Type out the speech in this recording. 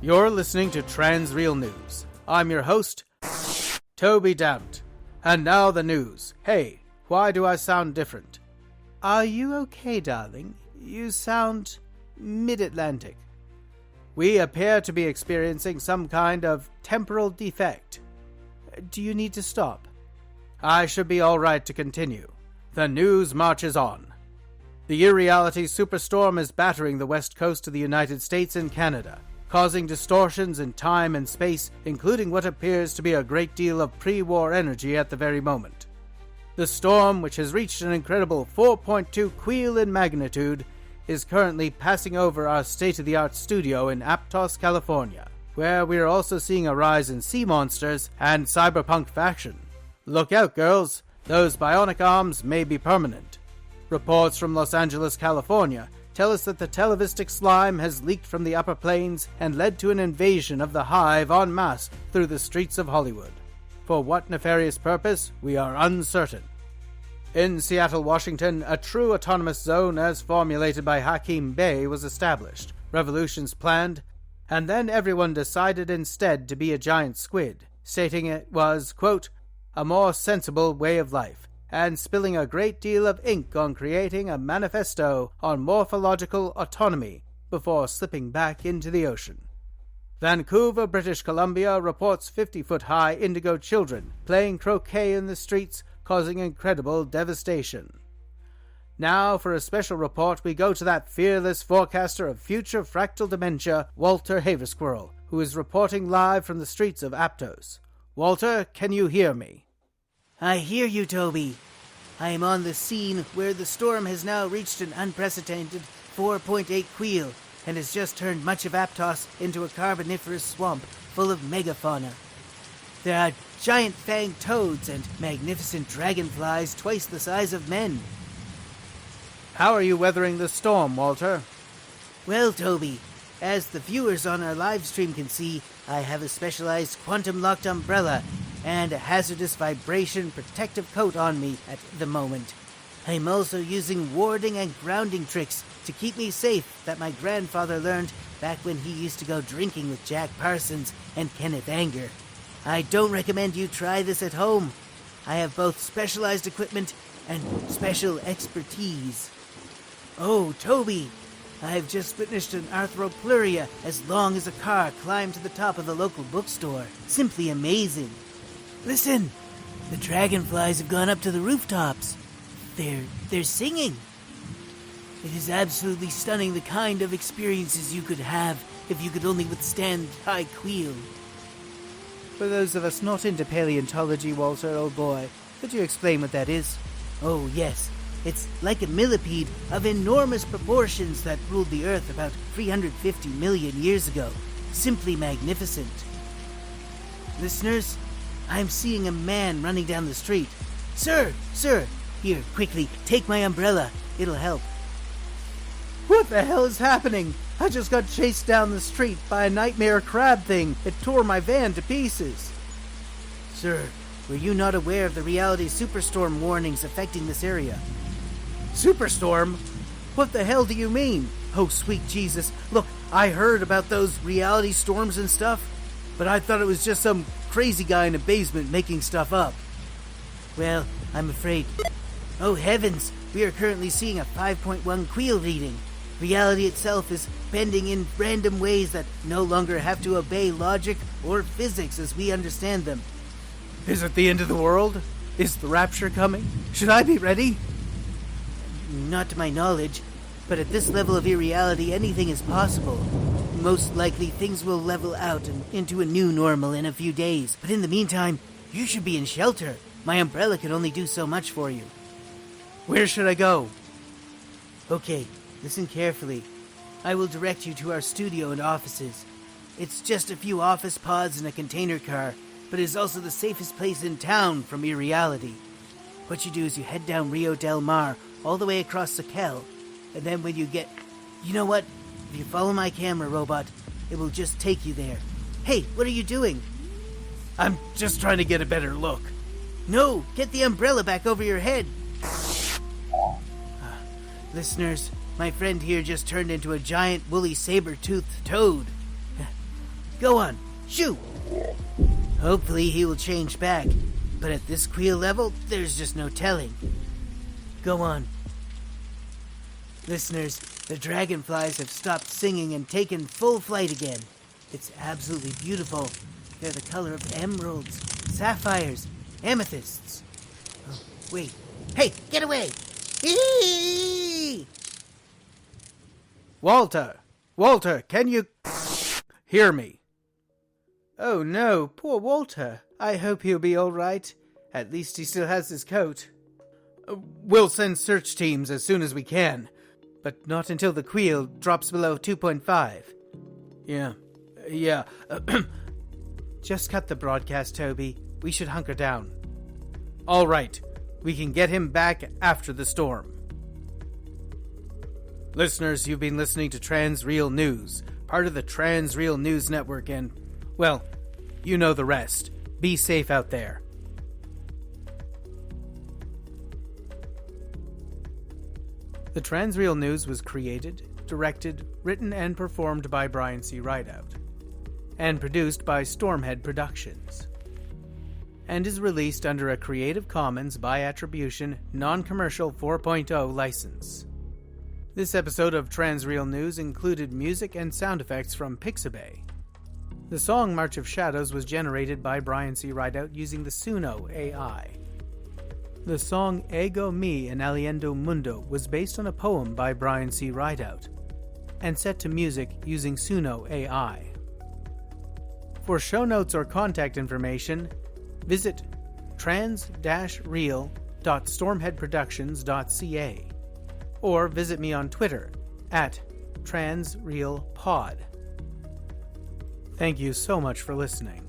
You're listening to Transreal News. I'm your host, Toby Downt. And now the news. Hey, why do I sound different? Are you okay, darling? You sound mid-Atlantic. We appear to be experiencing some kind of temporal defect. Do you need to stop? I should be all right to continue. The news marches on. The irreality Superstorm is battering the west coast of the United States and Canada, causing distortions in time and space, including what appears to be a great deal of pre-war energy at the very moment. The storm, which has reached an incredible 4.2 cuil in magnitude, is currently passing over our state-of-the-art studio in Aptos, California, where we are also seeing a rise in sea monsters and cyberpunk faction. Look out, girls! Those bionic arms may be permanent. Reports from Los Angeles, California, tell us that the televistic slime has leaked from the upper plains and led to an invasion of the hive en masse through the streets of Hollywood. For what nefarious purpose, we are uncertain. In Seattle, Washington, a true autonomous zone as formulated by Hakim Bey was established, revolutions planned, and then everyone decided instead to be a giant squid, stating it was, quote, a more sensible way of life, and spilling a great deal of ink on creating a manifesto on morphological autonomy before slipping back into the ocean. Vancouver, British Columbia reports 50-foot-high indigo children playing croquet in the streets, causing incredible devastation. Now, for a special report, we go to that fearless forecaster of future fractal dementia, Walter Haversquirrel, who is reporting live from the streets of Aptos. Walter, can you hear me? I hear you, Toby. I am on the scene where the storm has now reached an unprecedented 4.8 cuil and has just turned much of Aptos into a carboniferous swamp full of megafauna. There are giant fanged toads and magnificent dragonflies twice the size of men. How are you weathering the storm, Walter? Well, Toby, as the viewers on our live stream can see, I have a specialized quantum-locked umbrella and a hazardous vibration protective coat on me at the moment. I'm also using warding and grounding tricks to keep me safe that my grandfather learned back when he used to go drinking with Jack Parsons and Kenneth Anger. I don't recommend you try this at home. I have both specialized equipment and special expertise. Oh, Toby, I have just witnessed an arthropluria as long as a car climbed to the top of the local bookstore. Simply amazing. Listen, the dragonflies have gone up to the rooftops. They're singing. It is absolutely stunning the kind of experiences you could have if you could only withstand high cuil. For those of us not into paleontology, Walter, old boy, could you explain what that is? Oh, yes. It's like a millipede of enormous proportions that ruled the Earth about 350 million years ago. Simply magnificent. Listeners, I'm seeing a man running down the street. Sir! Here, quickly, take my umbrella. It'll help. What the hell is happening? I just got chased down the street by a nightmare crab thing. It tore my van to pieces. Sir, were you not aware of the reality superstorm warnings affecting this area? Superstorm? What the hell do you mean? Oh, sweet Jesus. Look, I heard about those reality storms and stuff, but I thought it was just some crazy guy in a basement making stuff up. Well, I'm afraid. Oh heavens, we are currently seeing a 5.1 cuil reading. Reality itself is bending in random ways that no longer have to obey logic or physics as we understand them. Is it the end of the world? Is the rapture coming? Should I be ready? Not to my knowledge, but at this level of irreality, anything is possible. Most likely, things will level out and into a new normal in a few days. But in the meantime, you should be in shelter. My umbrella can only do so much for you. Where should I go? Okay, listen carefully. I will direct you to our studio and offices. It's just a few office pods and a container car, but it is also the safest place in town from irreality. What you do is you head down Rio Del Mar all the way across Sakel, and then when you get... You know what? If you follow my camera robot, it will just take you there. Hey, what are you doing? I'm just trying to get a better look. No, get the umbrella back over your head. Listeners, my friend here just turned into a giant woolly saber-toothed toad. Go on, shoot! Hopefully he will change back, but at this cuil level, there's just no telling. Go on. Listeners, the dragonflies have stopped singing and taken full flight again. It's absolutely beautiful. They're the color of emeralds, sapphires, amethysts. Oh, wait. Hey, get away! Eee! Walter, can you hear me? Oh no, poor Walter. I hope he'll be all right. At least he still has his coat. We'll send search teams as soon as we can, but not until the cuil drops below 2.5. Yeah. Just cut the broadcast, Toby. We should hunker down. All right. We can get him back after the storm. Listeners, you've been listening to Transreal News, part of the Transreal News Network, and, well, you know the rest. Be safe out there. The Transreal News was created, directed, written, and performed by Brian C. Rideout, and produced by Stormhead Productions, and is released under a Creative Commons by Attribution, Non-Commercial 4.0 license. This episode of Transreal News included music and sound effects from Pixabay. The song March of Shadows was generated by Brian C. Rideout using the Suno AI. The song Ego Mi in Aliendo Mundo was based on a poem by Brian C. Rideout, and set to music using Suno AI. For show notes or contact information, visit trans-real.stormheadproductions.ca or visit me on Twitter at transrealpod. Thank you so much for listening.